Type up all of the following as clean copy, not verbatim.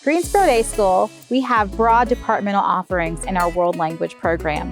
Greensboro Day School, we have broad departmental offerings in our world language program.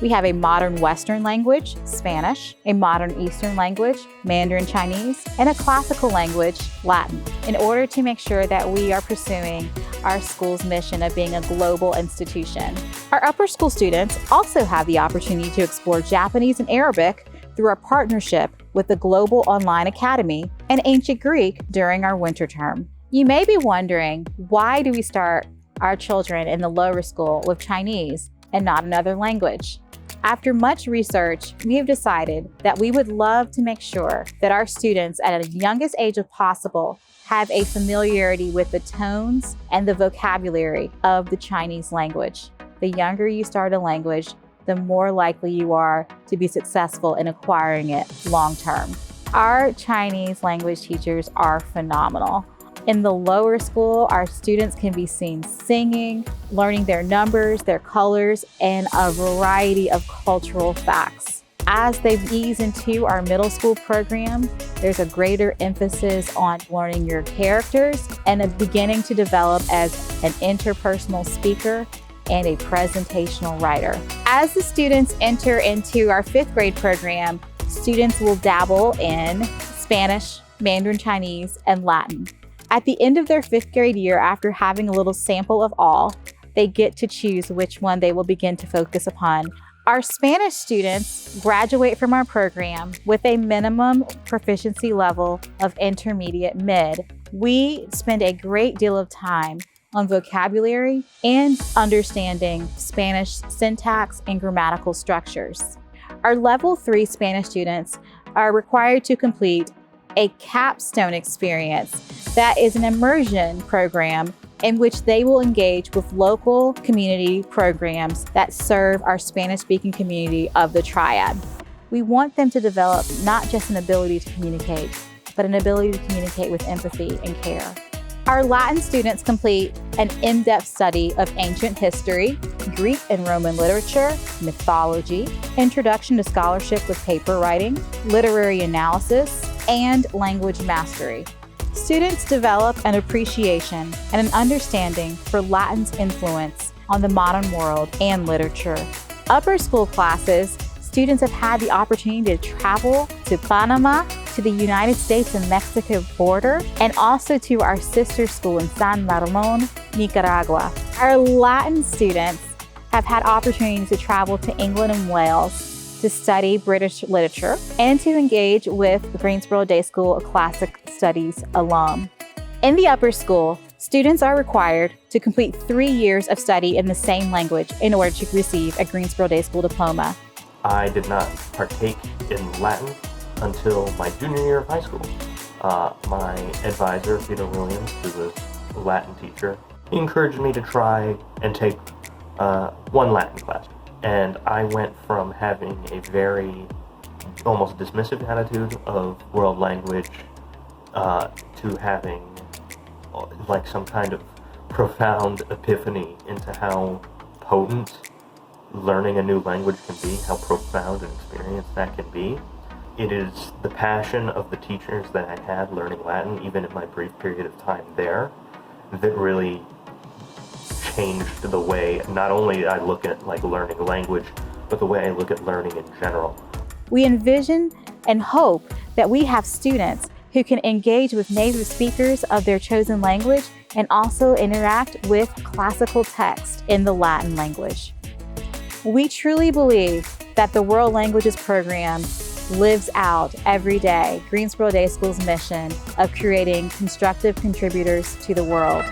We have a modern Western language, Spanish, a modern Eastern language, Mandarin Chinese, and a classical language, Latin, in order to make sure that we are pursuing our school's mission of being a global institution. Our upper school students also have the opportunity to explore Japanese and Arabic through our partnership with the Global Online Academy and Ancient Greek during our winter term. You may be wondering, why do we start our children in the lower school with Chinese and not another language? After much research, we have decided that we would love to make sure that our students at the youngest age of possible have a familiarity with the tones and the vocabulary of the Chinese language. The younger you start a language, the more likely you are to be successful in acquiring it long term. Our Chinese language teachers are phenomenal. In the lower school, our students can be seen singing, learning their numbers, their colors, and a variety of cultural facts. As they ease into our middle school program, there's a greater emphasis on learning your characters and beginning to develop as an interpersonal speaker and a presentational writer. As the students enter into our 5th grade program, students will dabble in Spanish, Mandarin Chinese, and Latin. At the end of their 5th grade year, after having a little sample of all, they get to choose which one they will begin to focus upon. Our Spanish students graduate from our program with a minimum proficiency level of intermediate mid. We spend a great deal of time on vocabulary and understanding Spanish syntax and grammatical structures. Our level 3 Spanish students are required to complete a capstone experience that is an immersion program in which they will engage with local community programs that serve our Spanish-speaking community of the Triad. We want them to develop not just an ability to communicate, but an ability to communicate with empathy and care. Our Latin students complete an in-depth study of ancient history, Greek and Roman literature, mythology, introduction to scholarship with paper writing, literary analysis, and language mastery. Students develop an appreciation and an understanding for Latin's influence on the modern world and literature. Upper school classes, students have had the opportunity to travel to Panama, to the United States and Mexico border, and also to our sister school in San Ramon, Nicaragua. Our Latin students have had opportunities to travel to England and Wales to study British literature and to engage with Greensboro Day School, a classic studies alum. In the upper school, students are required to complete 3 years of study in the same language in order to receive a Greensboro Day School diploma. I did not partake in Latin until my junior year of high school. My advisor, Peter Williams, who was a Latin teacher, he encouraged me to try and take one Latin class. And I went from having a very almost dismissive attitude of world language to having like some kind of profound epiphany into how potent learning a new language can be, how profound an experience that can be. It is the passion of the teachers that I had learning Latin, even in my brief period of time there, that really changed the way not only I look at like learning language, but the way I look at learning in general. We envision and hope that we have students who can engage with native speakers of their chosen language and also interact with classical text in the Latin language. We truly believe that the World Languages program lives out every day Greensboro Day School's mission of creating constructive contributors to the world.